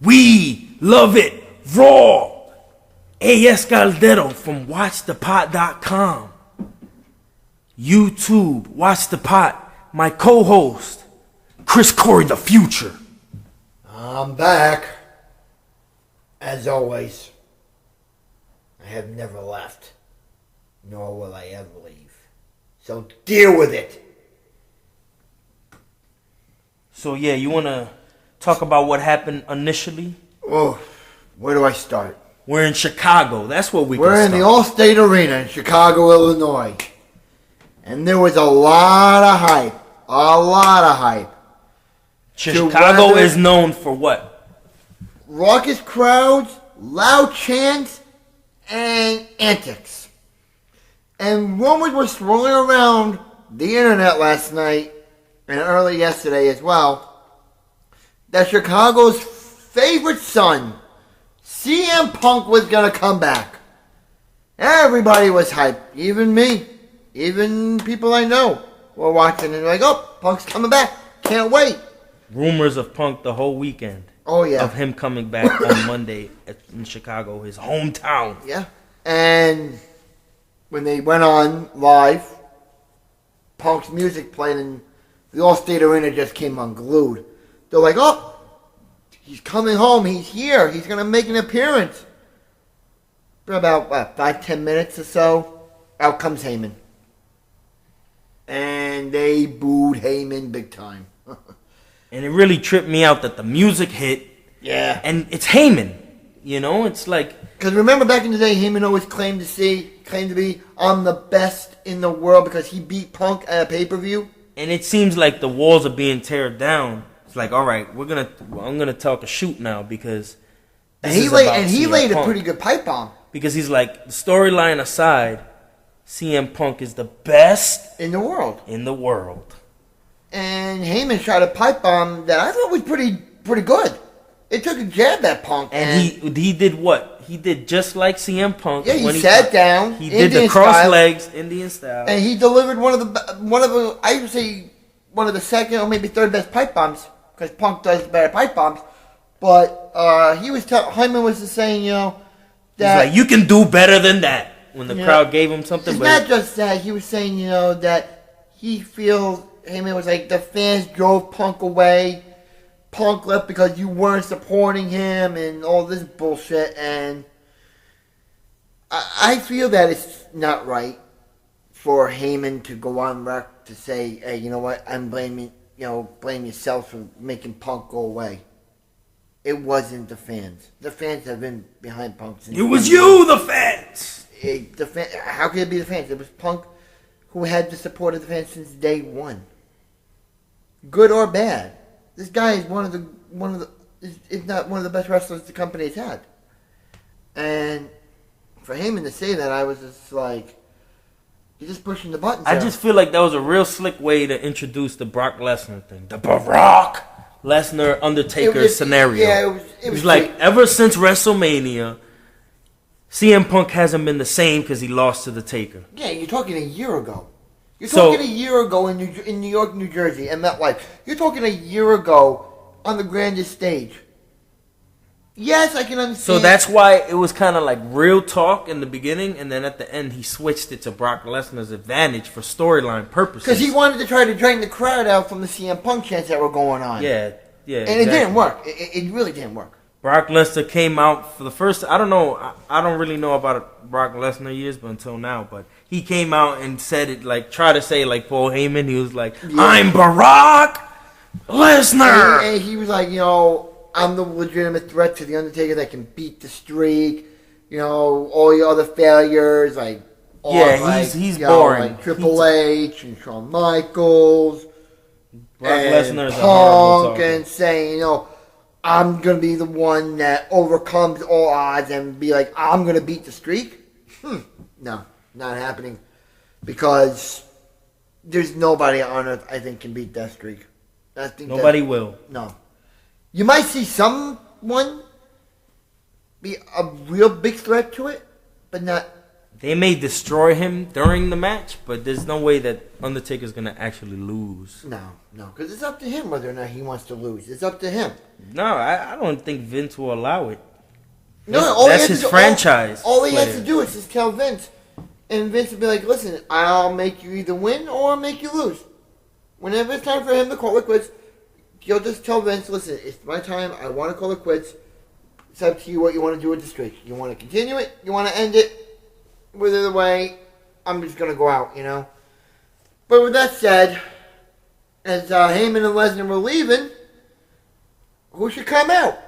We love it raw. A.S. Caldero from WatchThePot.com. YouTube, Watch the Pot. My co-host, Chris Corey, the future. I'm back. As always, I have never left, nor will I ever leave. So deal with it. So yeah, you want to talk about what happened initially? Oh, where do I start? We're in Chicago. That's what We're in the Allstate Arena in Chicago, Illinois. And there was a lot of hype. A lot of hype. Chicago is known for what? Raucous crowds, loud chants, and antics. And rumors were swirling around the internet last night and early yesterday as well that Chicago's favorite son, CM Punk, was going to come back. Everybody was hyped. Even me. Even people I know were watching and like, oh, Punk's coming back. Can't wait. Rumors of Punk the whole weekend. Oh, yeah. Of him coming back on Monday in Chicago, his hometown. Yeah. And when they went on live, Punk's music played and the Allstate Arena just came unglued. They're like, oh, he's coming home. He's here. He's going to make an appearance. For about, 5-10 minutes or so, out comes Heyman. And they booed Heyman big time. And it really tripped me out that the music hit. Yeah. And it's Heyman. You know, it's like... Because remember back in the day, Heyman always claimed to be, I'm the best in the world because he beat Punk at a pay-per-view. And it seems like the walls are being torn down. It's like, all right, I'm gonna talk a shoot now because he laid a pretty good pipe bomb. Because he's like, the storyline aside, CM Punk is the best in the world. And Heyman shot a pipe bomb that I thought was pretty good. It took a jab at Punk. And he did what? He did just like CM Punk. Yeah, he sat down. He did the cross legs, Indian style. And he delivered one of the I would say one of the second or maybe third best pipe bombs because Punk does better pipe bombs. But Heyman was just saying, you know, that he's like, you can do better than that. When the crowd gave him something, it's not just that. He was saying, you know, that he feels Heyman was like the fans drove Punk away. Punk left because you weren't supporting him and all this bullshit. And I feel that it's not right for Heyman to go on record to say, hey, you know what, blame yourself for making Punk go away. It wasn't the fans. The fans have been behind Punk since. It was you, the fans! How could it be the fans? It was Punk who had the support of the fans since day one. Good or bad. This guy is one of the if not one of the best wrestlers the company's had. And for Heyman to say that, I was just like, you're just pushing the buttons. I just feel like that was a real slick way to introduce the Brock Lesnar thing. The Brock Lesnar Undertaker scenario. Yeah, it was like, ever since WrestleMania, CM Punk hasn't been the same because he lost to the Taker. Yeah, you're talking a year ago. You're talking a year ago in New York, New Jersey, and MetLife. You're talking a year ago on the grandest stage. Yes, I can understand. So that's why it was kind of like real talk in the beginning, and then at the end he switched it to Brock Lesnar's advantage for storyline purposes. Because he wanted to try to drain the crowd out from the CM Punk chants that were going on. Yeah. And exactly. It didn't work. It really didn't work. Brock Lesnar came out for the first... I don't know. I don't really know about Brock Lesnar years, but until now. But he came out and said it like... Try to say like Paul Heyman. He was like, yeah. I'm Brock Lesnar! And he was like, you know... I'm the legitimate threat to The Undertaker that can beat the streak. You know, all your other failures, like... he's boring. Like Triple H and Shawn Michaels. Brock Lesnar is a horrible talker. And saying, you know, I'm going to be the one that overcomes all odds and be like, I'm going to beat the streak. No, not happening. Because there's nobody on earth I think can beat that streak. I think nobody will. No. You might see someone be a real big threat to it, but not they may destroy him during the match, but there's no way that Undertaker's going to actually lose. No, because it's up to him whether or not he wants to lose. It's up to him. No, I don't think Vince will allow it. No, that's his franchise. All he has to do is just tell Vince, and Vince will be like, "Listen, I'll make you either win or I'll make you lose. Whenever it's time for him to call it quits, you'll just tell Vince, listen, it's my time. I want to call it quits. It's up to you what you want to do with the streak. You want to continue it? You want to end it? Either way, I'm just going to go out, you know." But with that said, as Heyman and Lesnar were leaving, who should come out?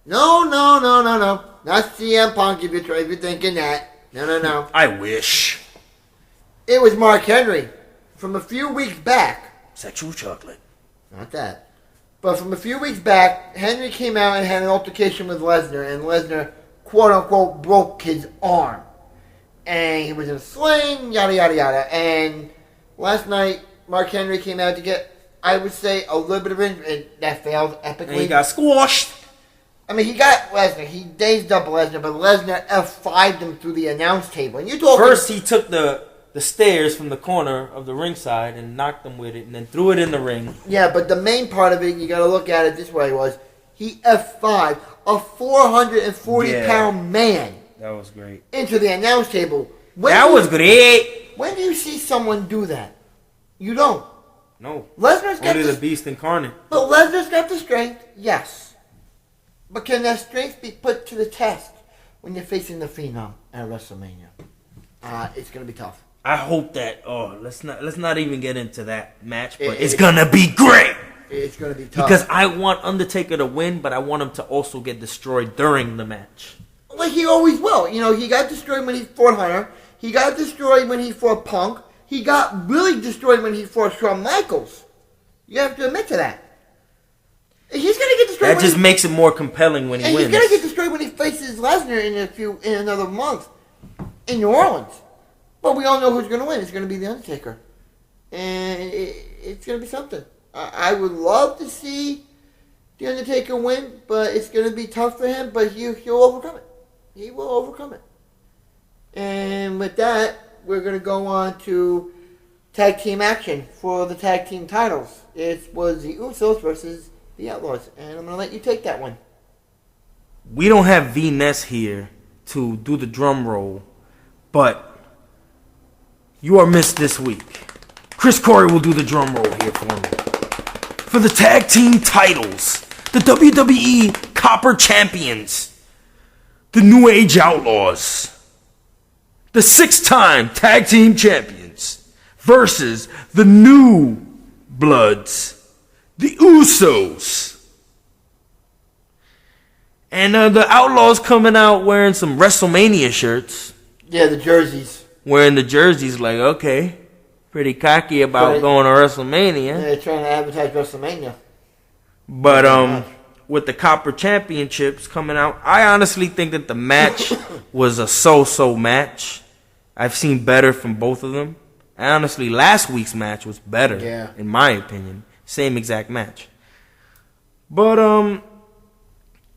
No. Not CM Punk if you're thinking that. No. I wish. It was Mark Henry. From a few weeks back. Sexual chocolate. Not that. But from a few weeks back, Henry came out and had an altercation with Lesnar, and Lesnar, quote-unquote, broke his arm. And he was in a sling, yada, yada, yada. And last night, Mark Henry came out to get, I would say, a little bit of injury. That failed epically. And he got squashed. I mean, he got Lesnar. He dazed up Lesnar, but Lesnar F5'd him through the announce table. And you told First, he took the stairs from the corner of the ringside and knocked him with it, and then threw it in the ring. Yeah, but the main part of it, you got to look at it this way, was he F5'd a 440-pound man. That was great. Into the announce table. That was great. When do you see someone do that? You don't. No. Lesnar's got only the beast incarnate. But Lesnar's got the strength, yes. But can that strength be put to the test when you're facing the Phenom at WrestleMania? It's going to be tough. I hope that. Let's not even get into that match, but it's gonna be great. It's gonna be tough because I want Undertaker to win, but I want him to also get destroyed during the match. Like he always will. You know, he got destroyed when he fought Hunter. He got destroyed when he fought Punk. He got really destroyed when he fought Shawn Michaels. You have to admit to that. He's gonna get destroyed. That just makes it more compelling when he wins. He's gonna get destroyed when he faces Lesnar in another month in New Orleans. But we all know who's going to win. It's going to be The Undertaker. And it's going to be something. I would love to see The Undertaker win, but it's going to be tough for him, but he'll overcome it. He will overcome it. And with that, we're going to go on to tag team action for the tag team titles. It was the Usos versus the Outlaws. And I'm going to let you take that one. We don't have V. Ness here to do the drum roll, but you are missed this week. Chris Corey will do the drum roll here for me. For the tag team titles, the WWE Copper Champions, the New Age Outlaws, the 6-time tag team champions, versus the New Bloods, the Usos. And the Outlaws coming out wearing some WrestleMania shirts. Yeah, the jerseys. Wearing the jerseys, like, okay, pretty cocky about going to WrestleMania. Yeah, they're trying to advertise WrestleMania. But with the Copper Championships coming out, I honestly think that the match was a so-so match. I've seen better from both of them. And honestly, last week's match was better, in my opinion. Same exact match. But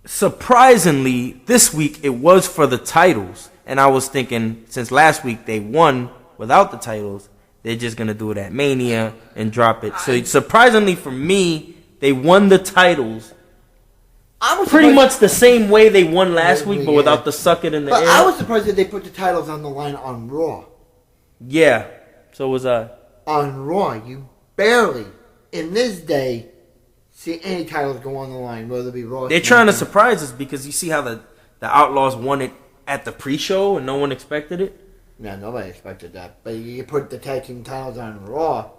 surprisingly, this week it was for the titles. And I was thinking, since last week they won without the titles, they're just going to do it at Mania and drop it. So surprisingly for me, they won the titles pretty much the same way they won last week, but without the suck it in the air. But I was surprised that they put the titles on the line on Raw. Yeah, so was I. On Raw, you barely, in this day, see any titles go on the line, whether it be Raw. They're trying to surprise us because you see how the Outlaws won it at the pre-show and no one expected it? Yeah, nobody expected that. But you put the tag team titles on Raw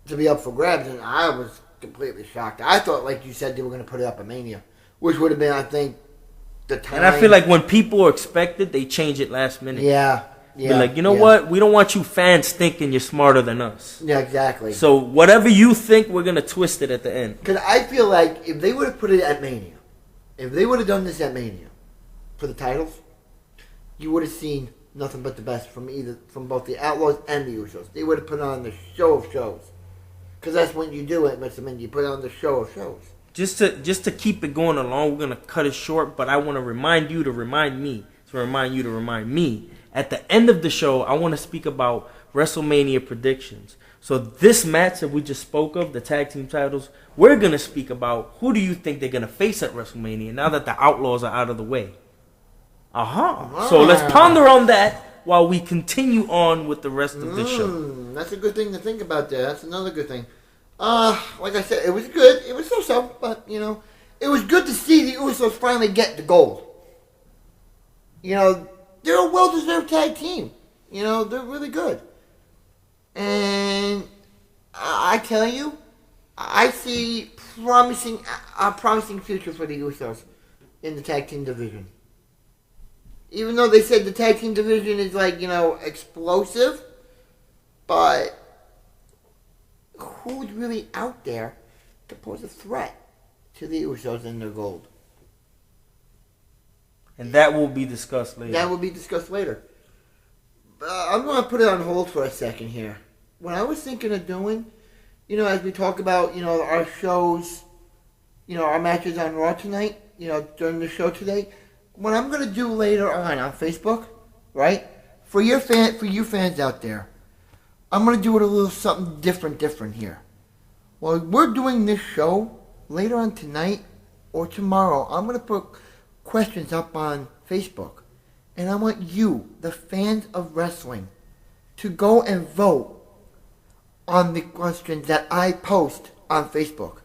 to be up for grabs, and I was completely shocked. I thought, like you said, they were going to put it up at Mania, which would have been, I think, the time. And I feel like when people expect it, they change it last minute. Yeah. Be like, you know what? We don't want you fans thinking you're smarter than us. Yeah, exactly. So whatever you think, we're going to twist it at the end. Because I feel like if they would have put it at Mania, if they would have done this at Mania for the titles, you would have seen nothing but the best from both the Outlaws and the Usos. They would have put on the show of shows. Because that's when you do it, Mr. Min. You put on the show of shows. Just to keep it going along, we're going to cut it short, but I want to remind you to remind me, to remind you to remind me. At the end of the show, I want to speak about WrestleMania predictions. So this match that we just spoke of, the tag team titles, we're going to speak about who do you think they're going to face at WrestleMania now that the Outlaws are out of the way. So let's ponder on that while we continue on with the rest of the show. That's a good thing to think about there. That's another good thing. Like I said, it was good. It was so-so, but, it was good to see the Usos finally get the gold. They're a well-deserved tag team. They're really good. And I tell you, I see a promising future for the Usos in the tag team division. Even though they said the tag team division is explosive, but who's really out there to pose a threat to the Usos and their gold? And that will be discussed later. I'm going to put it on hold for a second here. What I was thinking of doing, as we talk about, our shows, our matches on Raw tonight, during the show today, what I'm going to do later on Facebook, right, for you fans out there, I'm going to do it a little something different here. While we're doing this show, later on tonight or tomorrow, I'm going to put questions up on Facebook. And I want you, the fans of wrestling, to go and vote on the questions that I post on Facebook.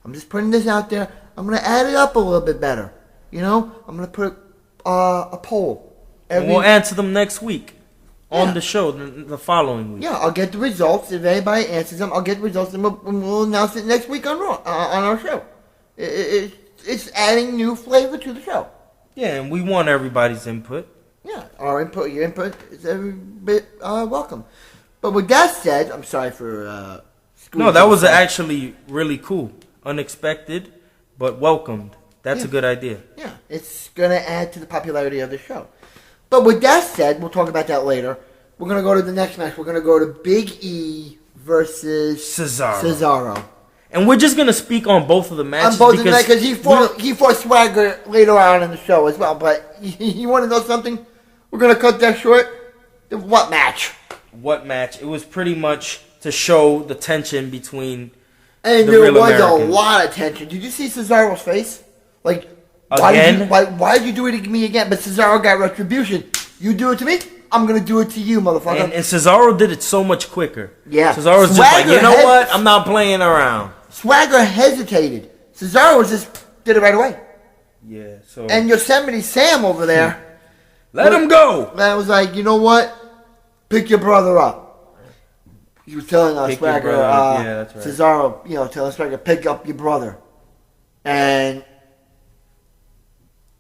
I'm just putting this out there. I'm going to add it up a little bit better. I'm going to put a poll. And we'll answer them next week on the show, the following week. Yeah, I'll get the results. If anybody answers them, I'll get the results, and we'll announce it next week on our show. It's adding new flavor to the show. Yeah, and we want everybody's input. Yeah, our input, your input is every bit welcome. But with that said, I'm sorry for... No, that was actually really cool. Unexpected, but welcomed. That's a good idea. Yeah, it's going to add to the popularity of the show. But with that said, we'll talk about that later. We're going to go to the next match. We're going to go to Big E versus Cesaro. And we're just going to speak on both of the matches. On both of the matches, because he fought Swagger later on in the show as well. But you want to know something? We're going to cut that short. What match? It was pretty much to show the tension between and the there real was Americans. A lot of tension. Did you see Cesaro's face? Like, again? Why did you do it to me again? But Cesaro got retribution. You do it to me, I'm going to do it to you, motherfucker. And Cesaro did it so much quicker. Yeah. Cesaro's just like, you know what? I'm not playing around. Swagger hesitated. Cesaro just did it right away. Yeah, so... And Yosemite Sam over there... Let him go! That was like, you know what? Pick your brother up. He was telling Swagger, that's right. Cesaro, telling Swagger, pick up your brother. And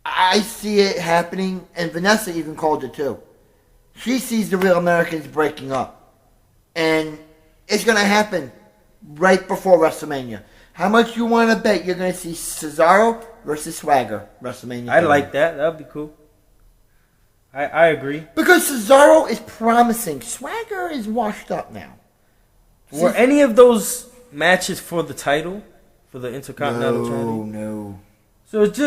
I see it happening, and Vanessa even called it too. She sees the Real Americans breaking up. And it's going to happen right before WrestleMania. How much you want to bet you're going to see Cesaro versus Swagger WrestleMania? I like that. That would be cool. I agree. Because Cesaro is promising. Swagger is washed up now. Were any of those matches for the title? For the Intercontinental title? No. So it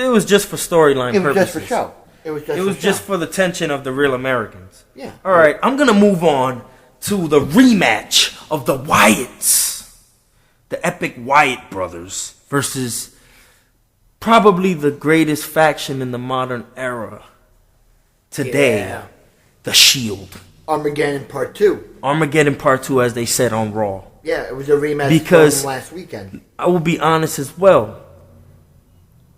was just for storyline purposes. It was just for show. It was just for the tension of the Real Americans. Yeah. All right, I'm going to move on to the rematch of the Wyatts. The epic Wyatt brothers versus probably the greatest faction in the modern era. Today, the Shield. Armageddon Part 2. Armageddon Part 2, as they said on Raw. Yeah, it was a rematch from last weekend. I will be honest as well.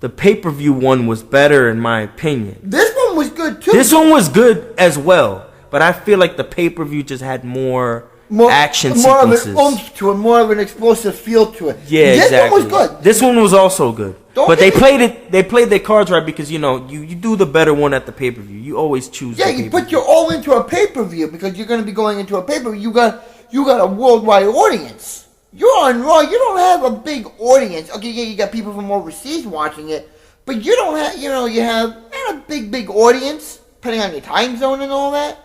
The pay-per-view one was better, in my opinion. This one was good, too. This one was good as well. But I feel like the pay-per-view just had more action sequences. More of an oomph to it, more of an explosive feel to it. Yeah, this exactly. This one was good. This one was also good. But they played their cards right because, you do the better one at the pay-per-view. You always choose the you put your all into a pay-per-view because you're going to be going into a pay-per-view. You got a worldwide audience. You're on Raw. You don't have a big audience. Okay, yeah, you got people from overseas watching it. But you don't have, you have not a big audience, depending on your time zone and all that.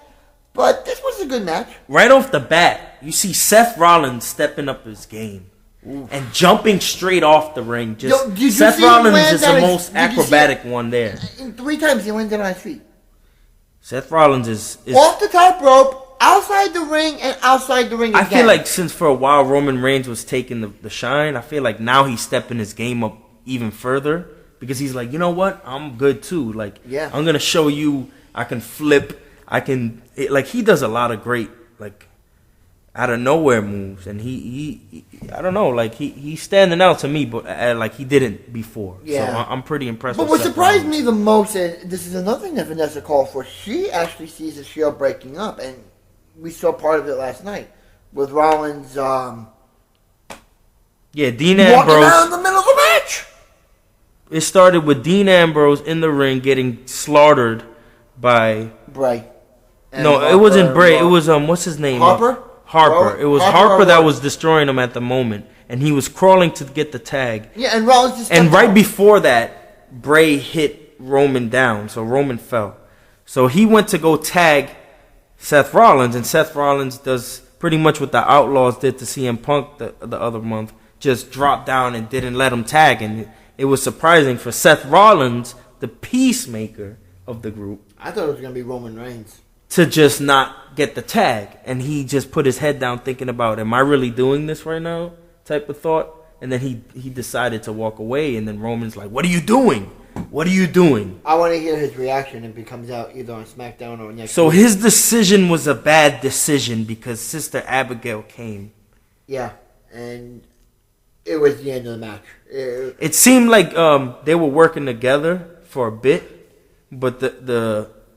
But this was a good match. Right off the bat, you see Seth Rollins stepping up his game. Oof. And jumping straight off the ring. Seth Rollins is the most acrobatic one there. 3 times he landed on his feet. Seth Rollins is off the top rope, outside the ring, and outside the ring again. I feel like since for a while Roman Reigns was taking the shine, I feel like now he's stepping his game up even further because he's like, you know what? I'm good too. Like, I'm going to show you I can flip. He does a lot of great, like, out of nowhere moves, and he I don't know, like he's standing out to me, but like he didn't before. Yeah, so I'm pretty impressed. But what surprised me the most, and this is another thing that Vanessa called for, she actually sees the Shield breaking up, and we saw part of it last night with Rollins. Dean Ambrose walking out in the middle of the match. It started with Dean Ambrose in the ring getting slaughtered by Bray. No, it wasn't Bray. It was what's his name? Harper. It was Harper that was destroying him at the moment, and he was crawling to get the tag. Yeah, and Rollins just and right before that, Bray hit Roman down, so Roman fell. So he went to go tag Seth Rollins, and Seth Rollins does pretty much what the Outlaws did to CM Punk the other month, just dropped down and didn't let him tag, and it was surprising for Seth Rollins, the peacemaker of the group. I thought it was going to be Roman Reigns. To just not get the tag. And he just put his head down thinking about, am I really doing this right now? Type of thought. And then he decided to walk away. And then Roman's like, what are you doing? What are you doing? I want to hear his reaction if it comes out either on SmackDown or next So week. his decision was a bad decision because Sister Abigail came. Yeah. And it was the end of the match. It seemed like they were working together for a bit. But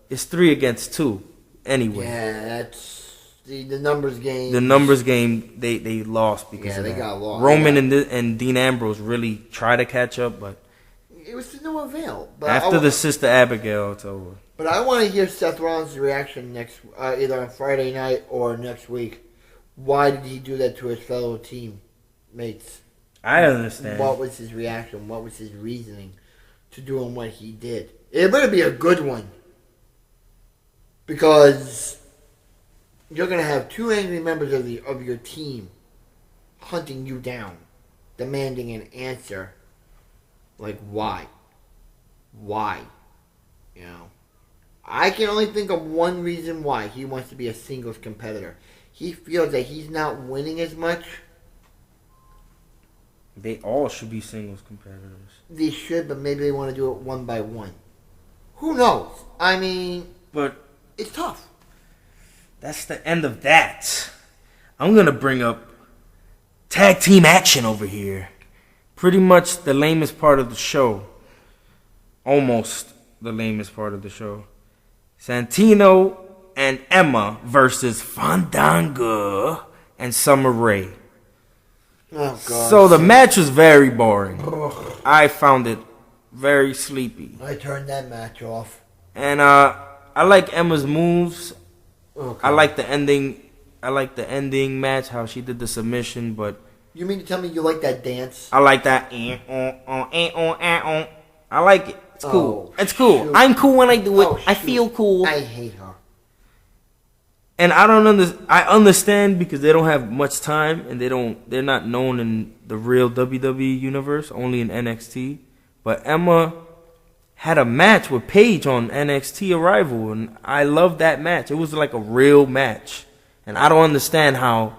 it's 3 against 2. Anyway, that's the numbers game. The numbers game, they lost because of they that. got lost. Roman and Dean Ambrose really tried to catch up, but it was to no avail. But after the Sister Abigail, it's over. But I want to hear Seth Rollins' reaction either on Friday night or next week. Why did he do that to his fellow teammates? I understand. What was his reaction? What was his reasoning to doing what he did? It better be a good one. Because you're going to have 2 angry members of your team hunting you down, demanding an answer. Like, why? Why? You know, I can only think of one reason why he wants to be a singles competitor. He feels that he's not winning as much. They all should be singles competitors. They should, but maybe they want to do it one by one. Who knows? I mean, but it's tough. That's the end of that. I'm going to bring up tag team action over here. Pretty much the lamest part of the show. Almost the lamest part of the show. Santino and Emma versus Fandango and Summer Rae. Oh, God. So the match was very boring. I found it very sleepy. I turned that match off. And I like Emma's moves. Okay. I like the ending. I like the ending match, how she did the submission, but you mean to tell me you like that dance? I like that. I like it. It's cool. It's cool. Shoot. I'm cool when I do it. I Shoot. feel cool. I hate her. And I don't I understand because they don't have much time and they're not known in the real WWE universe, only in NXT. But Emma had a match with Paige on NXT Arrival, and I love that match. It was like a real match. And I don't understand how.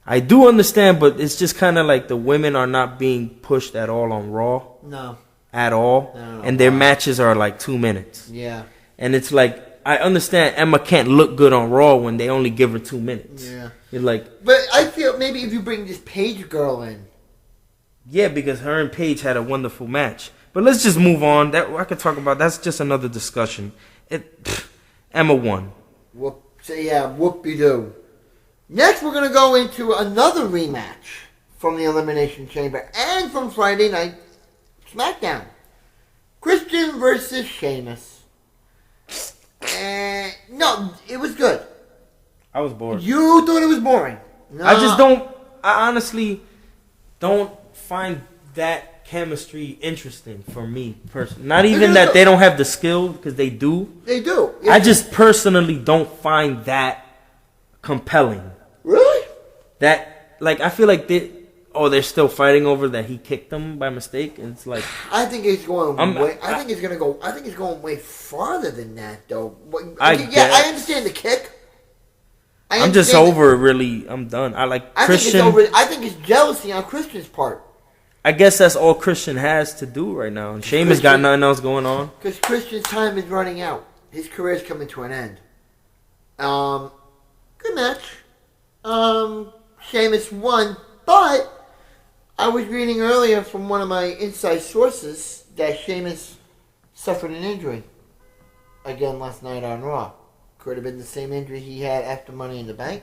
I do understand, but it's just kind of like the women are not being pushed at all on Raw. No. At all. No, and their matches are like 2 minutes. Yeah. And it's like, I understand Emma can't look good on Raw when they only give her 2 minutes. Yeah. You're like, but I feel maybe if you bring this Paige girl in. Yeah, because her and Paige had a wonderful match. But let's just move on. That I could talk about. That's just another discussion. Emma won. Whoop-de-doo. Next, we're going to go into another rematch from the Elimination Chamber and from Friday Night SmackDown. Christian versus Sheamus. No, it was good. I was bored. You thought it was boring. No. I honestly don't find that chemistry interesting for me personally. Not even that they don't have the skill, because they do. They do. I just personally don't find that compelling. Really? That, like, I feel like oh, they're still fighting over that he kicked them by mistake. And it's like I think it's going way. I think it's gonna go. I think it's going way farther than that, though. I understand the kick. I'm just over it. Really, I'm done. I Christian. I think it's jealousy on Christian's part. I guess that's all Christian has to do right now. And Sheamus got nothing else going on. Because Christian's time is running out. His career is coming to an end. Good match. Sheamus won, but I was reading earlier from one of my inside sources that Sheamus suffered an injury again last night on Raw. Could have been the same injury he had after Money in the Bank.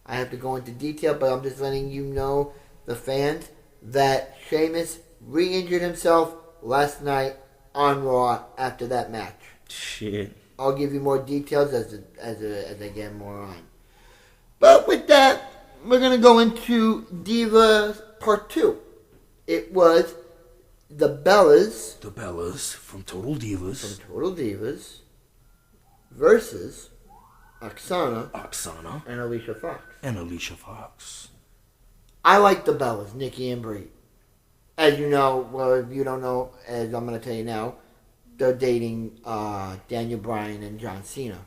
I have to go into detail, but I'm just letting you know, the fans, that Sheamus re-injured himself last night on Raw after that match. Shit. I'll give you more details as I get more on. But with that, we're going to go into Diva Part 2. It was the Bellas. The Bellas from Total Divas. From Total Divas versus Oksana. And Alicia Fox. I like the Bellas, Nikki and Brie. As you know, well, if you don't know, as I'm going to tell you now, they're dating Daniel Bryan and John Cena.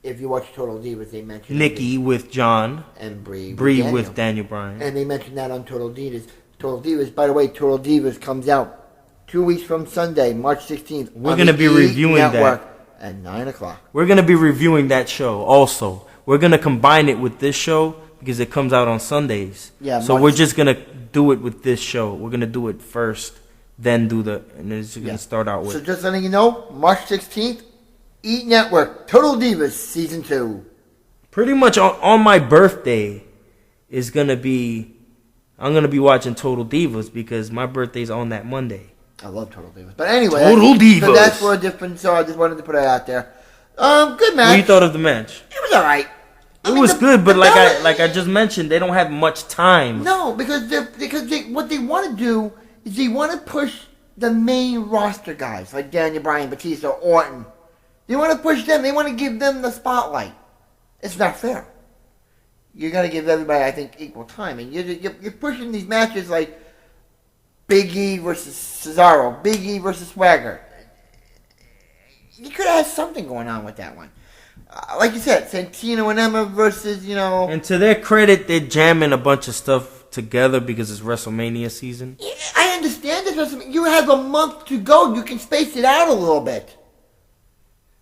If you watch Total Divas, they mentioned Nikki with John and Brie with Daniel Bryan, and they mentioned that on Total Divas. Total Divas. By the way, Total Divas comes out 2 weeks from Sunday, March 16th. We're going to be reviewing that at 9:00. We're going to be reviewing that show. Also, we're going to combine it with this show because it comes out on Sundays. Yeah. So we're just going to do it with this show. We're going to do it first, then and it's going to start out with. So just letting you know, March 16th. Eat Network, Total Divas Season 2. Pretty much on my birthday is going to be, I'm going to be watching Total Divas because my birthday's on that Monday. I love Total Divas. But anyway, Total Divas. So that's for a different, so I just wanted to put it out there. Good match. What you thought of the match? It was alright. It was good, but like I just mentioned, they don't have much time. No, because what they want to do is they want to push the main roster guys, like Daniel Bryan, Batista, Orton. They want to push them. They want to give them the spotlight. It's not fair. You got to give everybody, I think, equal time. And you're pushing these matches like Big E versus Cesaro, Big E versus Swagger. You could have had something going on with that one. Like you said, Santino and Emma versus, And to their credit, they're jamming a bunch of stuff together because it's WrestleMania season. Yeah, I understand this. You have a month to go. You can space it out a little bit.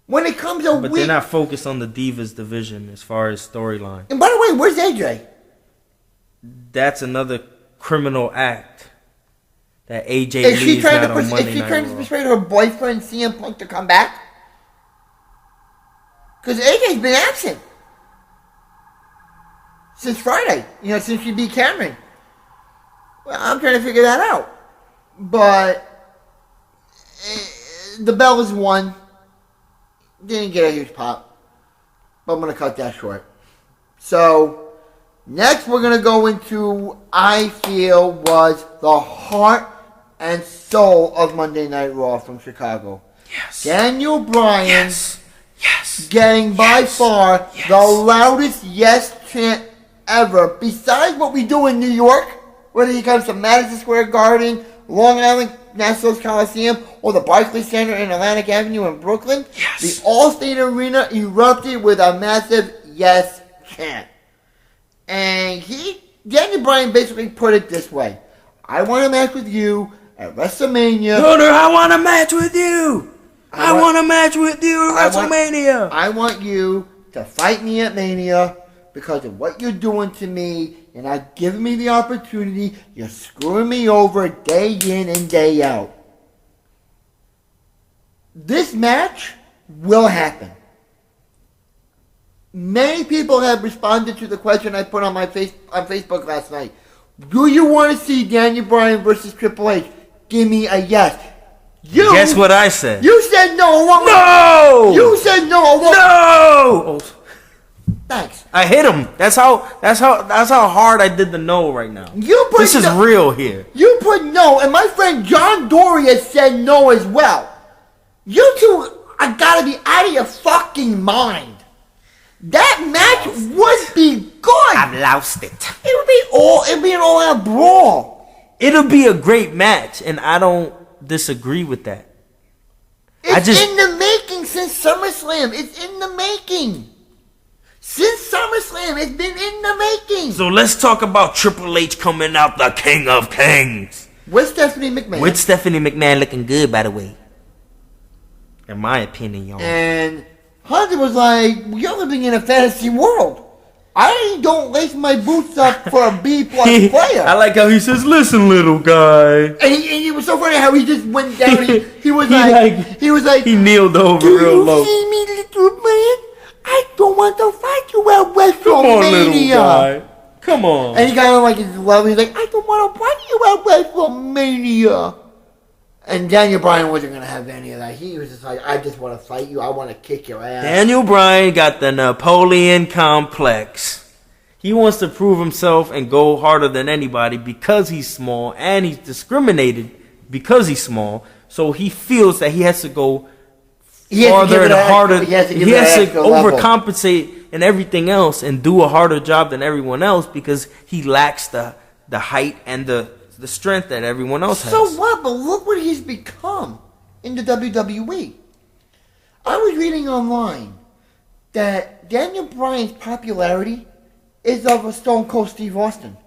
When it comes to But they're not focused on the Divas division as far as storyline. And by the way, where's AJ? That's another criminal act that AJ Lee's not on Monday Night Raw. Is she trying to persuade her boyfriend CM Punk to come back? Because AJ's been absent since Friday. Since she beat Cameron. Well, I'm trying to figure that out. But the Bellas won. Didn't get a huge pop. But I'm going to cut that short. So, next we're going to go into, I feel, was the heart and soul of Monday Night Raw from Chicago. Yes. Daniel Bryan. Yes. Getting by far the loudest yes chant ever. Besides what we do in New York, whether he comes to Madison Square Garden, Long Island Nassau Coliseum, or the Barclays Center in Atlantic Avenue in Brooklyn, the Allstate Arena erupted with a massive yes chant. And Daniel Bryan basically put it this way: I want a match with you at WrestleMania. Gunner, I want a match with you. I want a match with you at WrestleMania. I want you to fight me at Mania because of what you're doing to me. You're not giving me the opportunity. You're screwing me over day in and day out. This match will happen. Many people have responded to the question I put on my on Facebook last night. Do you want to see Daniel Bryan versus Triple H? Give me a yes. Guess what I said? You said no. No. You said no. No. Oh. Thanks. I hit him. That's how hard I did the no right now. This is real here. You put no, and my friend John Dory has said no as well. You two are gotta be out of your fucking mind. That match would be good. I've lost it. It'd be an all-out brawl. It'll be a great match, and I don't disagree with that. It's in the making since SummerSlam. It's in the making. Since SummerSlam, it's been in the making. So let's talk about Triple H coming out the King of Kings. With Stephanie McMahon. With Stephanie McMahon looking good, by the way. In my opinion, y'all. And Hunter was like, you're living in a fantasy world. I don't lace my boots up for a B+ player. I like how he says, listen, little guy. And he was so funny how he just went down. He was like, he kneeled over do real you low. see me, little man? I don't want to fight you at WrestleMania. Come on, little guy. Come on. And he kind of like his level. He's like, I don't want to fight you at WrestleMania. And Daniel Bryan wasn't going to have any of that. He was just like, I just want to fight you. I want to kick your ass. Daniel Bryan got the Napoleon complex. He wants to prove himself and go harder than anybody because he's small, and he's discriminated because he's small. So he feels that he has to go farther and harder. He has to overcompensate and everything else and do a harder job than everyone else because he lacks the height and the strength that everyone else has. So what? But look what he's become in the WWE. I was reading online that Daniel Bryan's popularity is of a Stone Cold Steve Austin.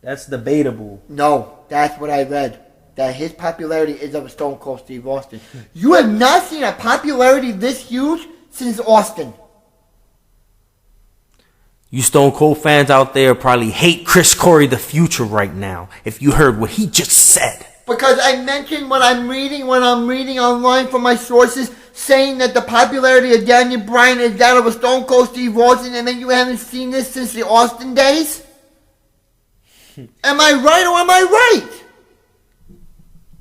That's debatable. No, that's what I read. That his popularity is of a Stone Cold Steve Austin. You have not seen a popularity this huge since Austin. You Stone Cold fans out there probably hate Chris Corey the Future right now if you heard what he just said. Because I mentioned what I'm reading when I'm reading online from my sources saying that the popularity of Daniel Bryan is that of a Stone Cold Steve Austin, and then you haven't seen this since the Austin days? Am I right or am I right?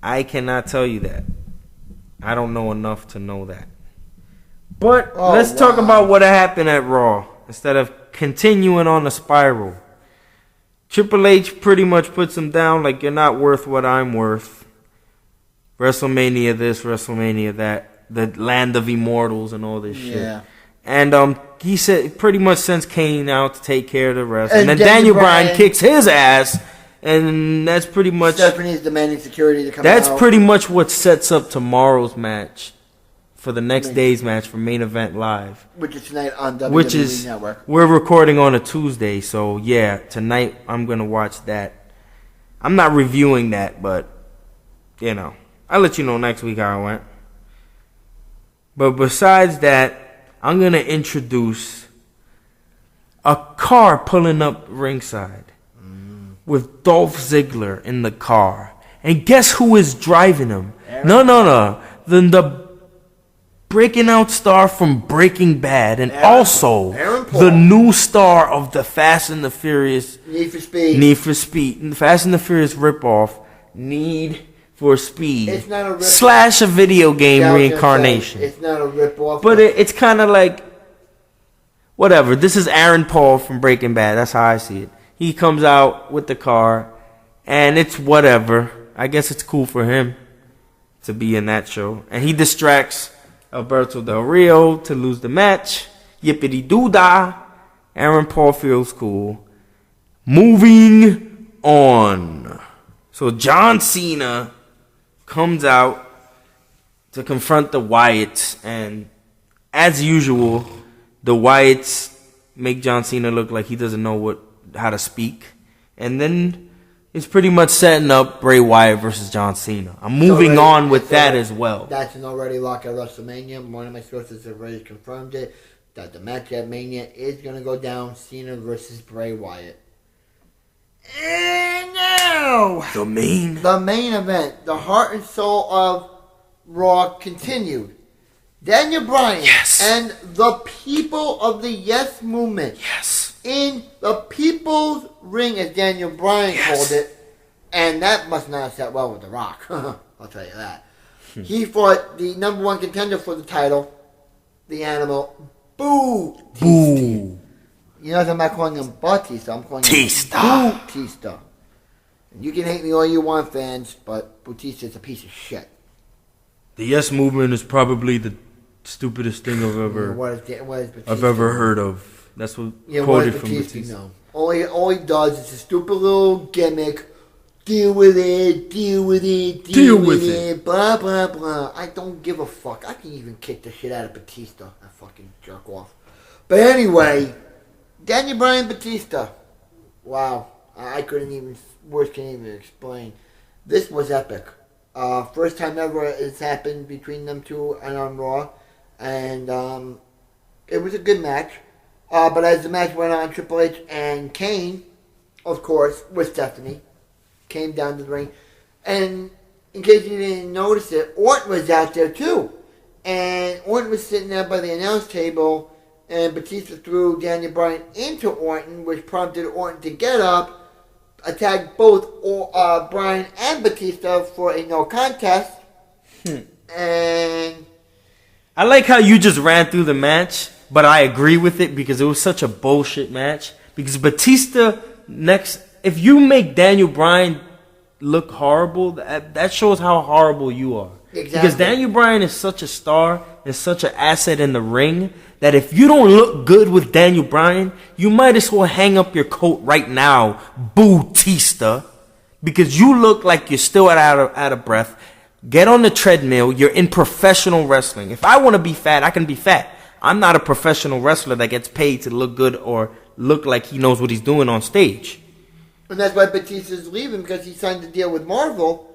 I cannot tell you that. I don't know enough to know that. But let's talk about what happened at Raw instead of continuing on the spiral. Triple H pretty much puts him down like, you're not worth what I'm worth. WrestleMania this, WrestleMania that. The land of immortals and all this shit. And he said pretty much sends Kane out to take care of the rest. And then Daniel Bryan kicks his ass. And that's pretty much... Stephanie's demanding security to come out. That's pretty much what sets up tomorrow's match for the next day's match for Main Event Live. Which is tonight on WWE Network. We're recording on a Tuesday, so yeah, tonight I'm going to watch that. I'm not reviewing that, but, you know, I'll let you know next week how it went. But besides that, I'm going to introduce a car pulling up ringside with Dolph Ziggler in the car. And guess who is driving him? No. The breaking out star from Breaking Bad, and also the new star of the Fast and the Furious Need for Speed. Fast and the Furious ripoff, Need for Speed. It's not a / a video game reincarnation. It's not a ripoff. But it's kind of like, whatever. This is Aaron Paul from Breaking Bad. That's how I see it. He comes out with the car, and it's whatever. I guess it's cool for him to be in that show. And he distracts Alberto Del Rio to lose the match. Yippity-doo-dah. Aaron Paul feels cool. Moving on. So John Cena comes out to confront the Wyatts, and as usual, the Wyatts make John Cena look like he doesn't know how to speak, and then it's pretty much setting up Bray Wyatt versus John Cena. I'm moving on with that as well. That's an already lock at WrestleMania. One of my sources have already confirmed it, that the match at Mania is going to go down, Cena versus Bray Wyatt. And now, the main event, the heart and soul of Raw continued. Daniel Bryan and the people of the Yes Movement. In the People's Ring, as Daniel Bryan called it. And that must not have sat well with The Rock. I'll tell you that. He fought the number one contender for the title, the Animal, Batista. You notice I'm not calling him Batista, I'm calling him Batista. You can hate me all you want, fans, but Batista is a piece of shit. The Yes Movement is probably the stupidest thing I've ever heard of. That's what quoted from Batista. No. All he does is a stupid little gimmick deal with it, deal with it, deal with it, blah, blah, blah. I don't give a fuck. I can even kick the shit out of Batista. I fucking jerk off. But anyway, Daniel Bryan Batista. Wow. I couldn't even, words can't even explain. This was epic. First time ever it's happened between them two and on Raw. And it was a good match. But as the match went on, Triple H and Kane, of course, with Stephanie, came down to the ring. And in case you didn't notice it, Orton was out there too. And Orton was sitting there by the announce table. And Batista threw Daniel Bryan into Orton, which prompted Orton to get up, attack both Bryan and Batista for a no contest. And I like how you just ran through the match, but I agree with it because it was such a bullshit match. Because Batista if you make Daniel Bryan look horrible, that shows how horrible you are. Exactly. Because Daniel Bryan is such a star and such an asset in the ring that if you don't look good with Daniel Bryan, you might as well hang up your coat right now, Batista, because you look like you're still out of breath. Get on the treadmill. You're in professional wrestling. If I want to be fat, I can be fat. I'm not a professional wrestler that gets paid to look good or look like he knows what he's doing on stage. And that's why Batista's leaving, because he signed a deal with Marvel.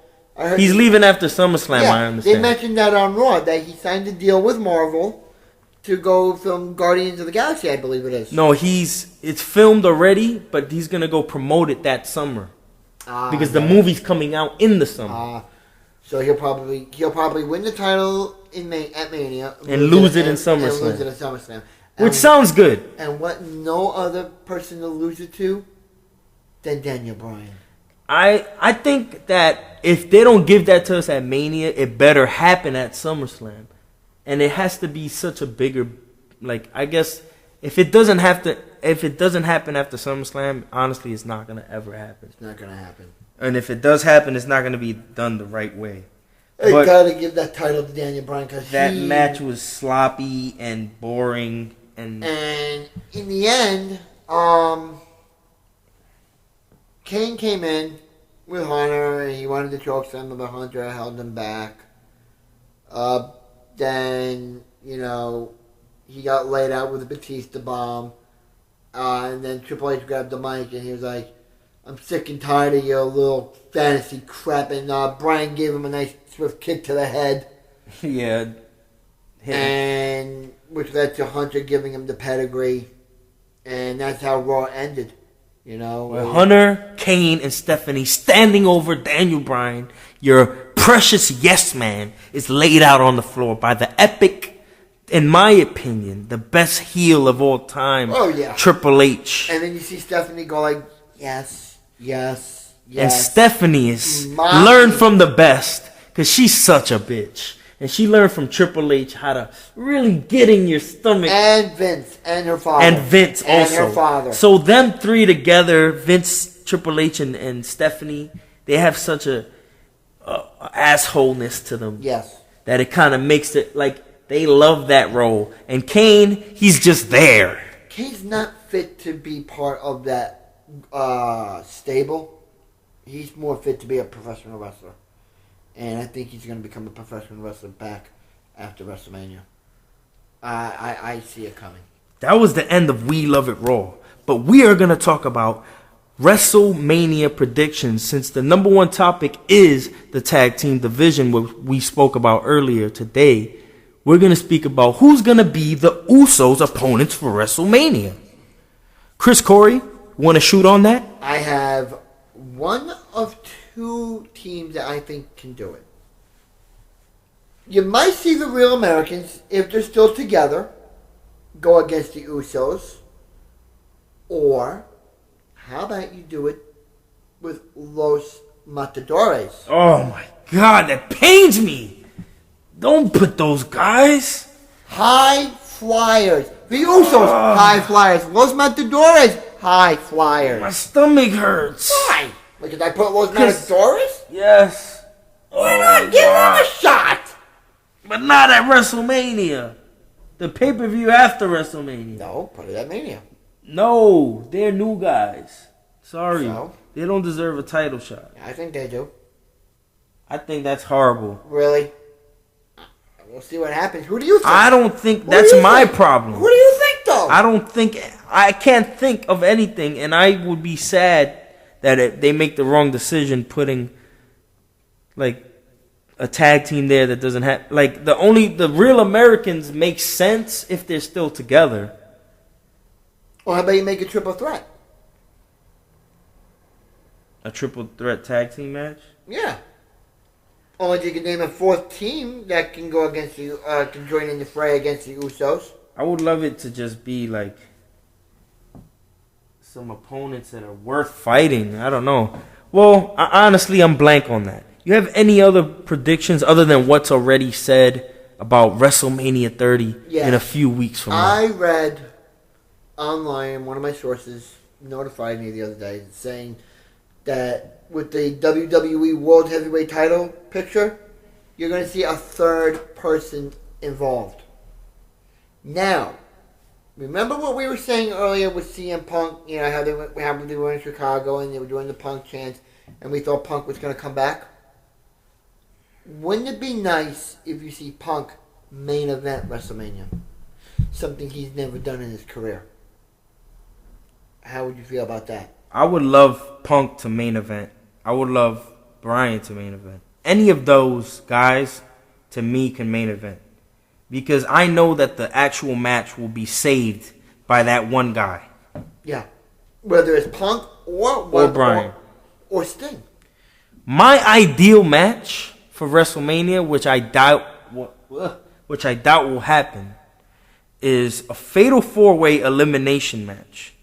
He's leaving after SummerSlam, I understand. They mentioned that on Raw, that he signed a deal with Marvel to go film Guardians of the Galaxy, I believe it is. No, it's filmed already, but he's going to go promote it that summer. Because the movie's coming out in the summer. So he'll probably win the title at Mania. And lose it in SummerSlam. Which And sounds good. And what no other person to lose it to than Daniel Bryan. I think that if they don't give that to us at Mania, it better happen at SummerSlam. And it has to be such a bigger, I guess, if it doesn't happen after SummerSlam, honestly, it's not going to ever happen. It's not going to happen. And if it does happen, it's not going to be done the right way. They got to give that title to Daniel Bryan, because that match was sloppy and boring. And in the end, Kane came in with Hunter, and he wanted to choke some of the Hunter, held him back. Then, he got laid out with a Batista bomb. And then Triple H grabbed the mic, and he was like, I'm sick and tired of your little fantasy crap. And Bryan gave him a nice swift kick to the head. Yeah. And which led to Hunter giving him the pedigree. And that's how Raw ended. With Hunter, Kane, and Stephanie standing over Daniel Bryan, your precious yes man is laid out on the floor by the epic, in my opinion, the best heel of all time. Oh, yeah. Triple H. And then you see Stephanie go like, yes, yes, yes. And Stephanie is learn from the best, because she's such a bitch. And she learned from Triple H how to really get in your stomach. And Vince and her father. And Vince also. And her father. So them three together, Vince, Triple H, and Stephanie, they have such a assholeness to them. Yes. That it kind of makes it like they love that role. And Kane, he's just there. Kane's not fit to be part of that stable. He's more fit to be a professional wrestler. And I think he's going to become a professional wrestler back after WrestleMania. I see it coming. That was the end of We Love It Raw. But we are going to talk about WrestleMania predictions, since the number one topic is the tag team division, which we spoke about earlier today. We're going to speak about who's going to be the Usos' opponents for WrestleMania. Chris Corey, want to shoot on that? I have one of two teams that I think can do it. You might see the Real Americans, if they're still together, go against the Usos. Or, how about you do it with Los Matadores? Oh my God, that pains me. Don't put those guys. High flyers. The Usos, high flyers. Los Matadores, high flyers. My stomach hurts. Why? Did I put Los Matadores? Yes. Why not give them a shot? But not at WrestleMania. The pay-per-view after WrestleMania. No, put it at Mania. No, they're new guys. Sorry. So? They don't deserve a title shot. I think they do. I think that's horrible. Really? We'll see what happens. Who do you think? I don't think that's my problem. Who do you think, though? I can't think of anything, and I would be sad that they make the wrong decision putting, like, a tag team there that doesn't have, like, the real Americans make sense if they're still together. Well, how about you make a triple threat? A triple threat tag team match? Yeah. Only you can name a fourth team that can go against you, can join in the fray against the Usos. I would love it to just be like some opponents that are worth fighting. I don't know. Well, honestly, I'm blank on that. You have any other predictions other than what's already said about WrestleMania 30 in a few weeks from now? I read online, one of my sources notified me the other day saying that with the WWE World Heavyweight title picture, you're going to see a third person involved. Now, remember what we were saying earlier with CM Punk, you know, how they were in Chicago and they were doing the Punk chants, and we thought Punk was going to come back? Wouldn't it be nice if you see Punk main event WrestleMania? Something he's never done in his career. How would you feel about that? I would love Punk to main event. I would love Bryan to main event. Any of those guys, to me, can main event. Because I know that the actual match will be saved by that one guy. Yeah. Whether it's Punk or Bryan. Or Sting. My ideal match for WrestleMania, which I doubt will happen, is a fatal 4-way elimination match.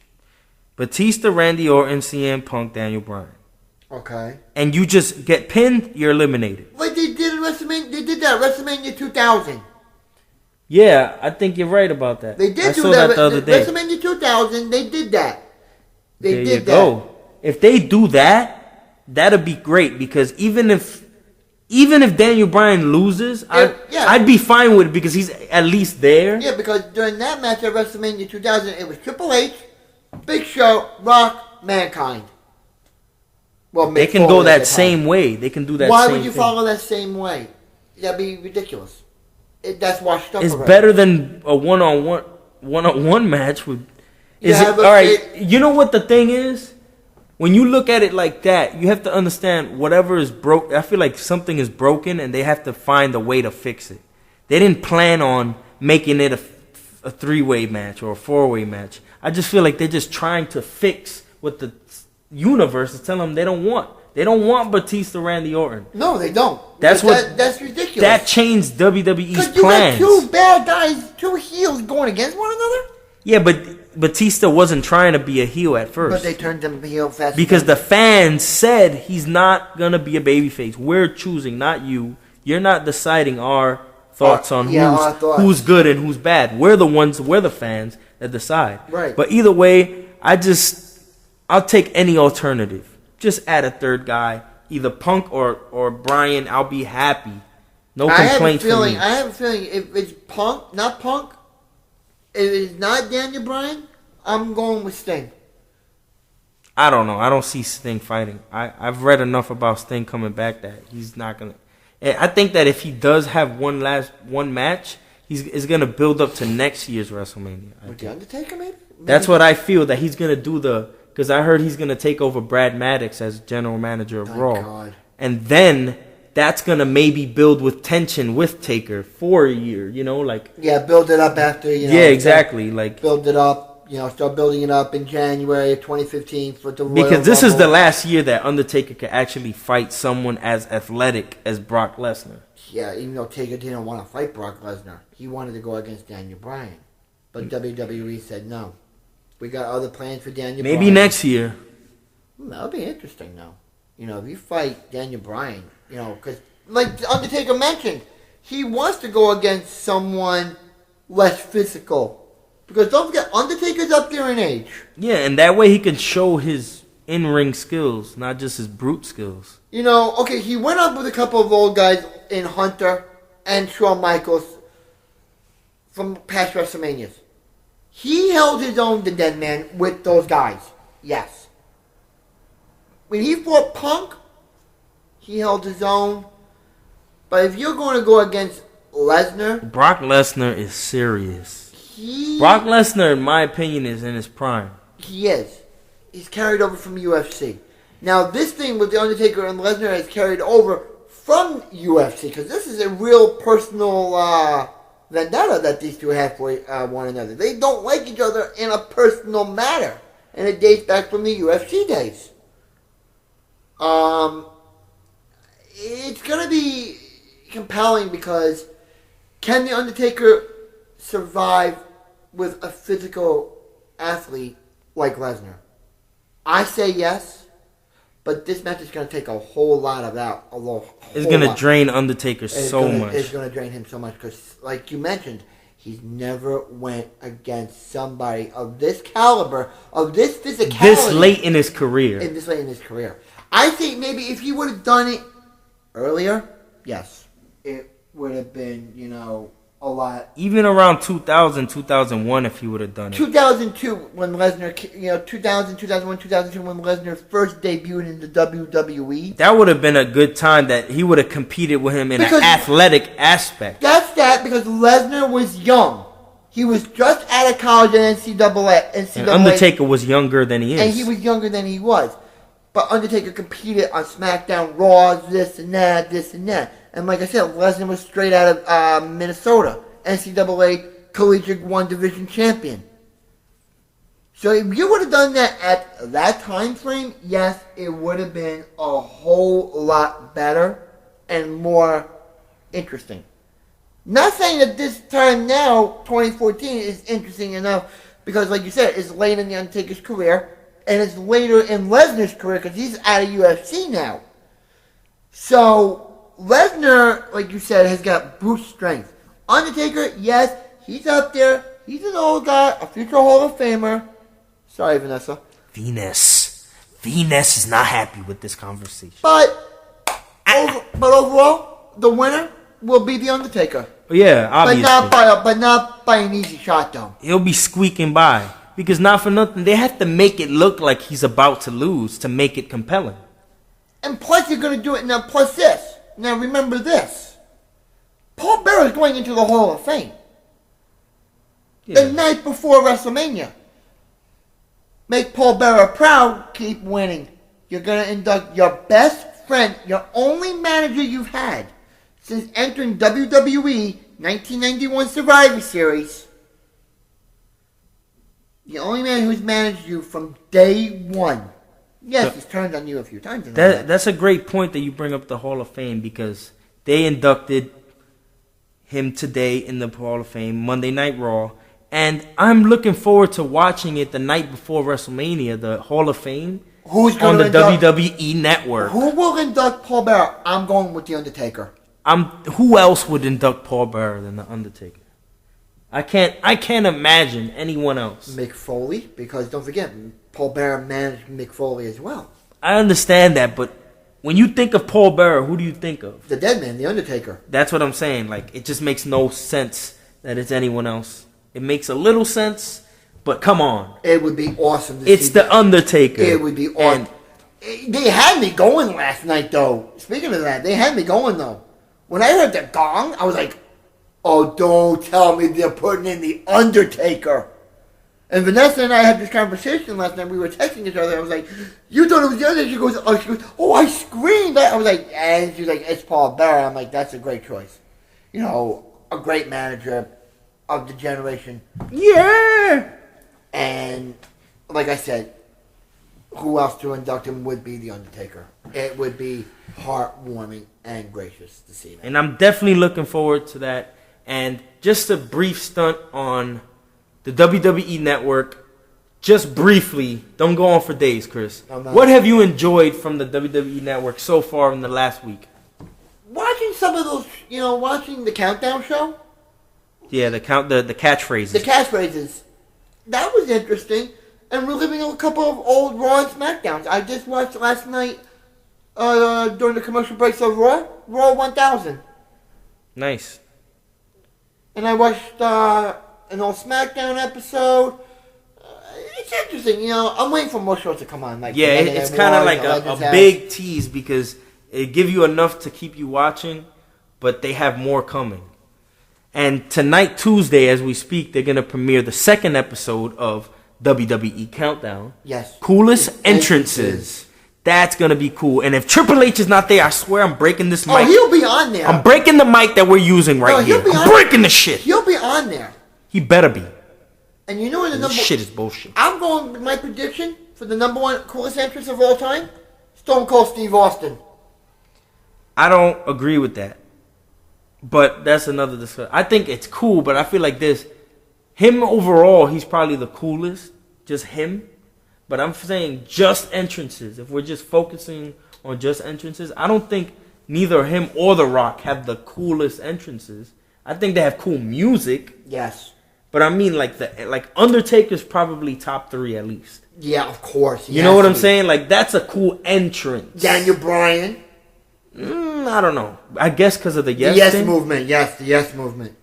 Batista, Randy Orton, CM Punk, Daniel Bryan. Okay. And you just get pinned, you're eliminated. Like they did in WrestleMania. They did that WrestleMania 2000. Yeah, I think you're right about that. They did I do saw that the other day. WrestleMania 2000. They did that. There you go. If they do that, that'd be great because even if Daniel Bryan loses, I'd be fine with it because he's at least there. Yeah, because during that match at WrestleMania 2000, it was Triple H, Big Show, Rock, Mankind. Well, they can go that same way. They can do that. Why would you follow that same way? That'd be ridiculous. That's washed up. It's better than a one-on-one match with. All right? You know what the thing is? When you look at it like that, you have to understand whatever is broke. I feel like something is broken, and they have to find a way to fix it. They didn't plan on making it a 3-way match or a 4-way match. I just feel like they're just trying to fix what the universe is telling them they don't want. They don't want Batista, Randy Orton. No, they don't. That's ridiculous. That changed WWE's plans. You got two bad guys, two heels going against one another. Yeah, but Batista wasn't trying to be a heel at first. But they turned him heel fast. Because the fans said he's not gonna be a babyface. We're choosing, not you. You're not deciding our thoughts on who's good and who's bad. We're the fans that decide. Right. But either way, I'll take any alternative. Just add a third guy, either Punk or Bryan. I'll be happy. No complaints from me. I have a feeling if it's not Punk, if it's not Daniel Bryan, I'm going with Sting. I don't know. I don't see Sting fighting. I've read enough about Sting coming back that he's not gonna. I think that if he does have one match, it's gonna build up to next year's WrestleMania. With the Undertaker, maybe? That's what I feel that he's gonna do because I heard he's gonna take over Brad Maddox as general manager of Raw, God. And then that's gonna maybe build with tension with Taker for a year. You know, like build it up after. Yeah, exactly. Like build it up. Start building it up in January of 2015 for the Royal because this Rumble. is the last year that Undertaker could actually fight someone as athletic as Brock Lesnar. Yeah, even though Taker didn't want to fight Brock Lesnar, he wanted to go against Daniel Bryan, but WWE said no. We got other plans for Daniel. Maybe next year. That'll be interesting, though. If you fight Daniel Bryan, because like Undertaker mentioned, he wants to go against someone less physical. Because don't forget, Undertaker's up there in age. Yeah, and that way he can show his in-ring skills, not just his brute skills. Okay, he went up with a couple of old guys in Hunter and Shawn Michaels from past WrestleManias. He held his own, the Dead Man, with those guys. Yes. when he fought Punk, he held his own. But if you're going to go against Lesnar, Brock Lesnar is serious. Brock Lesnar, in my opinion, is in his prime. He is. He's carried over from UFC. Now, this thing with The Undertaker and Lesnar has carried over from UFC, because this is a real personal vendetta that these two have for one another. They don't like each other in a personal matter, and it dates back from the UFC days. It's going to be compelling because can The Undertaker survive with a physical athlete like Lesnar? I say yes, but this match is going to take a whole lot of that. It's going to drain Undertaker so much. It's going to drain him so much because, like you mentioned, he's never went against somebody of this caliber, of this physicality. This late in his career. I think maybe if he would have done it earlier, yes, it would have been, a lot. Even around 2000, 2001, if he would have done it. 2002, when Lesnar, 2000, 2001, 2002, when Lesnar first debuted in the WWE. That would have been a good time that he would have competed with him in an athletic aspect. That's because Lesnar was young. He was just out of college at NCAA. And Undertaker was younger than he is. And he was younger than he was. But Undertaker competed on SmackDown, Raw, this and that. And like I said, Lesnar was straight out of Minnesota, NCAA Collegiate One Division champion. So if you would have done that at that time frame, yes, it would have been a whole lot better and more interesting. Not saying that this time now, 2014, is interesting enough because, like you said, it's late in The Undertaker's career. And it's later in Lesnar's career because he's out of UFC now. So, Lesnar, like you said, has got brute strength. Undertaker, yes, he's up there. He's an old guy, a future Hall of Famer. Sorry, Vanessa. Venus is not happy with this conversation. But overall, the winner will be The Undertaker. Yeah, obviously. But not by an easy shot, though. He'll be squeaking by. Because not for nothing, they have to make it look like he's about to lose to make it compelling. And plus you're going to do it now, plus this. Now remember this. Paul Bearer is going into the Hall of Fame. Yeah. The night before WrestleMania. Make Paul Bearer proud, keep winning. You're going to induct your best friend, your only manager you've had since entering WWE 1991 Survivor Series. The only man who's managed you from day one. Yes, he's turned on you a few times. That's a great point that you bring up the Hall of Fame because they inducted him today in the Hall of Fame, Monday Night Raw. And I'm looking forward to watching it the night before WrestleMania, the Hall of Fame, on the WWE Network. Who will induct Paul Bearer? I'm going with The Undertaker. Who else would induct Paul Bearer than The Undertaker? I can't imagine anyone else. Mick Foley, because don't forget, Paul Bearer managed Mick Foley as well. I understand that, but when you think of Paul Bearer, who do you think of? The dead man, The Undertaker. That's what I'm saying. Like, it just makes no sense that it's anyone else. It makes a little sense, but come on. It would be awesome to see. It's The Undertaker. It would be awesome. They had me going last night, though. Speaking of that, they had me going, though. When I heard the gong, I was like, oh, don't tell me they're putting in The Undertaker. And Vanessa and I had this conversation last night. We were texting each other. I was like, you thought it was The Undertaker? She goes, oh, I screamed. I was like, and she's like, it's Paul Bearer. I'm like, that's a great choice. You know, a great manager of the generation. Yeah. And like I said, who else to induct him would be The Undertaker. It would be heartwarming and gracious to see that. And I'm definitely looking forward to that. And just a brief stunt on the WWE Network. Just briefly. Don't go on for days, Chris. What have you enjoyed from the WWE Network so far in the last week? Watching some of those, watching the Countdown show. Yeah, the catchphrases. The catchphrases. That was interesting. And reliving a couple of old Raw and SmackDowns. I just watched last night during the commercial breaks of Raw 1000. Nice. And I watched an old SmackDown episode. It's interesting. You know, I'm waiting for more shows to come on. Like yeah, it's kind of like a big tease because it give you enough to keep you watching, but they have more coming. And tonight, Tuesday, as we speak, they're going to premiere the second episode of WWE Countdown. Yes. Coolest entrances. That's going to be cool. And if Triple H is not there, I swear I'm breaking this mic. Oh, he'll be on there. I'm breaking the mic that we're using right here. I'm breaking the shit. He'll be on there. He better be. And you know what the number... This shit is bullshit. I'm going with my prediction for the number one coolest entrance of all time. Stone Cold Steve Austin. I don't agree with that. But that's another discussion. I think it's cool, but I feel like this. Him overall, he's probably the coolest. Just him. But I'm saying just entrances. If we're just focusing on just entrances, I don't think neither him or The Rock have the coolest entrances. I think they have cool music. Yes. But I mean, like Undertaker's probably top 3 at least. Yeah, of course. You know what I'm saying? Like, that's a cool entrance. Daniel Bryan. I don't know. I guess because of the yes thing. Movement. Yes, the yes movement.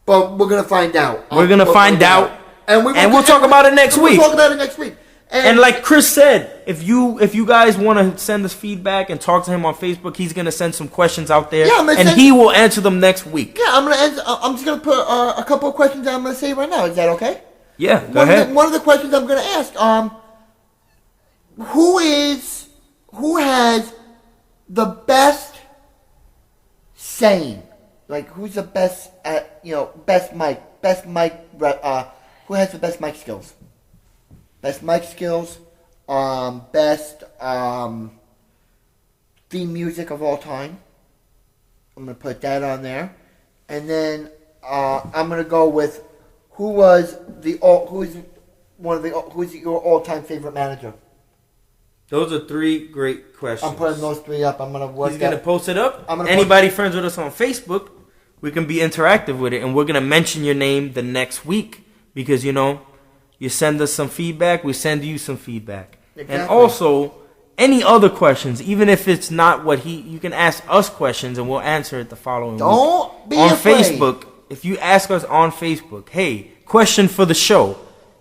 But we're gonna find out. We're gonna find out, and we'll talk about it next week. We'll talk about it next week. And like Chris said, if you guys want to send us feedback and talk to him on Facebook, he's gonna send some questions out there, and he will answer them next week. Yeah, I'm just gonna put a couple of questions that I'm gonna say right now. Is that okay? Yeah, go ahead. One of the questions I'm gonna ask, who has the best saying? Like, who's the best at, best mic, who has the best mic skills? Best mic skills, best theme music of all time. I'm gonna put that on there, and then I'm gonna go with who's your all-time favorite manager? Those are 3 great questions. I'm putting those 3 up. I'm gonna work. He's gonna post it up. Anybody friends with us on Facebook, we can be interactive with it, and we're gonna mention your name the next week because you send us some feedback, we send you some feedback. Exactly. And also, any other questions, even if it's not you can ask us questions and we'll answer it the following week. Don't be on afraid. Facebook, if you ask us on Facebook, hey, question for the show,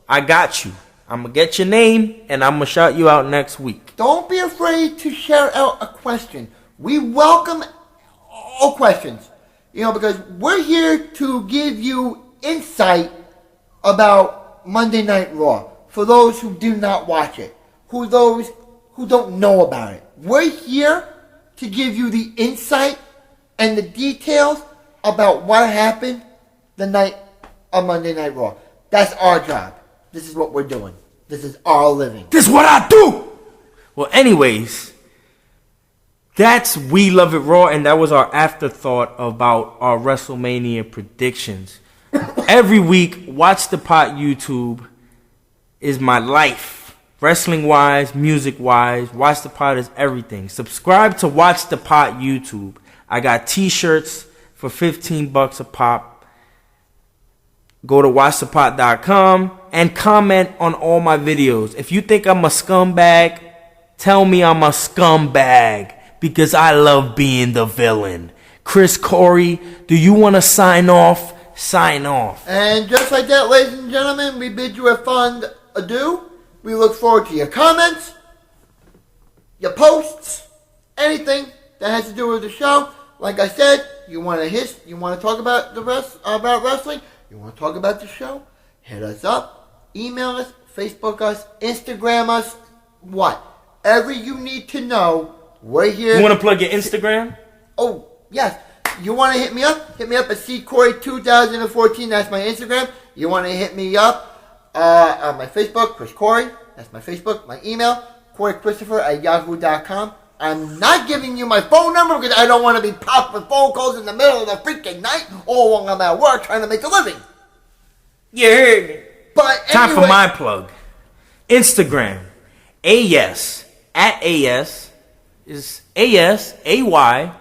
I got you. I'm going to get your name and I'm going to shout you out next week. Don't be afraid to shout out a question. We welcome all questions. Because we're here to give you insight about Monday Night Raw. For those who do not watch it, those who don't know about it. We're here to give you the insight and the details about what happened the night of Monday Night Raw. That's our job. This is what we're doing. This is our living. This is what I do! Well, anyways, that's We Love It Raw, and that was our afterthought about our WrestleMania predictions. Every week, Watch the Pot YouTube is my life. Wrestling-wise, music-wise, Watch the Pot is everything. Subscribe to Watch the Pot YouTube. I got t-shirts for $15 a pop. Go to watchthepot.com and comment on all my videos. If you think I'm a scumbag, tell me I'm a scumbag because I love being the villain. Chris Corey, do you want to sign off? Sign off. And just like that, ladies and gentlemen, we bid you a fond adieu. We look forward to your comments, your posts, anything that has to do with the show. Like I said, you want to talk about about wrestling, you want to talk about the show, hit us up, email us, Facebook us, Instagram us, whatever you need to know, we're here. You want to plug your Instagram? Oh, yes. You want to hit me up? Hit me up at CCorey2014. That's my Instagram. You want to hit me up on my Facebook, Chris Corey. That's my Facebook. My email, CoreyChristopher@yahoo.com. I'm not giving you my phone number because I don't want to be popped with phone calls in the middle of the freaking night or while I'm at work trying to make a living. You heard me. But anyway, time for my plug. Instagram, AS, at AS, is ASAYYES.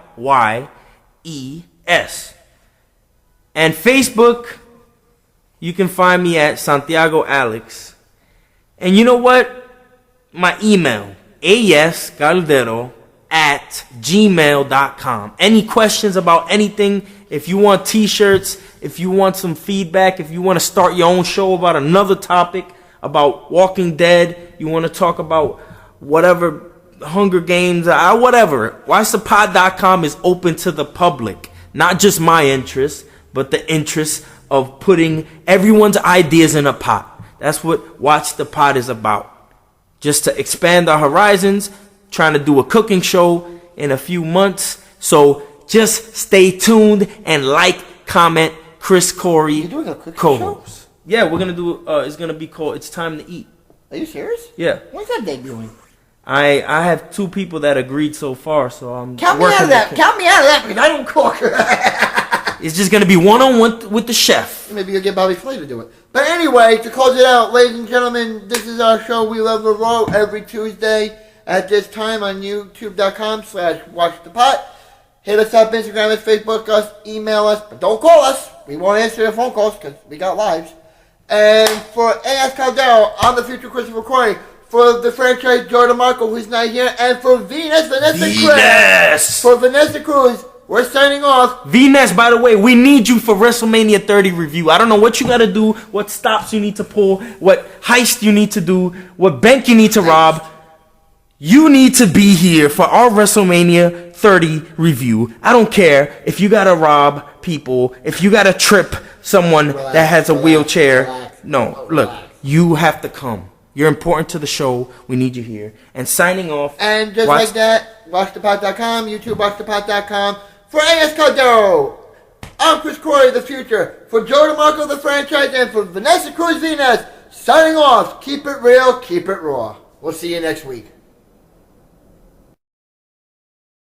And Facebook, you can find me at Santiago Alex. And you know what? My email, ascaldero@gmail.com. Any questions about anything? If you want t-shirts, if you want some feedback, if you want to start your own show about another topic, about Walking Dead, you want to talk about whatever, Hunger Games, whatever, watchthepod.com is open to the public. Not just my interests, but the interests of putting everyone's ideas in a pot. That's what Watch the Pod is about. Just to expand our horizons, trying to do a cooking show in a few months. So just stay tuned and like, comment, Chris Corey. You're doing a cooking co-host. show? Yeah, we're gonna do. It's gonna be called "It's Time to Eat." Are you serious? Yeah. When's that debuting? I have 2 people that agreed so far, so I'm Count me out of that. Count me out of that because I don't cook. It's just gonna be one-on-one with the chef. Maybe you'll get Bobby Flay to do it. But anyway, to close it out, ladies and gentlemen, this is our show. We Love the Raw every Tuesday at this time on YouTube.com/WatchThePot. Hit us up, Instagram us, Facebook us, email us, but don't call us. We won't answer your phone calls because we got lives. And for A.S. Caldero, I'm the future Christopher Corey. For the franchise, Jordan Marco, who's not here. And for Venus, Cruz. For Vanessa Cruz, we're signing off. Venus, by the way, we need you for WrestleMania 30 review. I don't know what you got to do, what stops you need to pull, what heist you need to do, what bank you need to rob. You need to be here for our WrestleMania 30 review. I don't care if you got to rob people, if you got to trip someone that has a wheelchair. No, look, you have to come. You're important to the show. We need you here. And signing off. And just like that, watchthepot.com, YouTube, watchthepot.com. For A.S. Caldero, I'm Chris Corey, the future. For Joe DeMarco, the franchise, and for Vanessa Cruz Venus, signing off. Keep it real, keep it raw. We'll see you next week.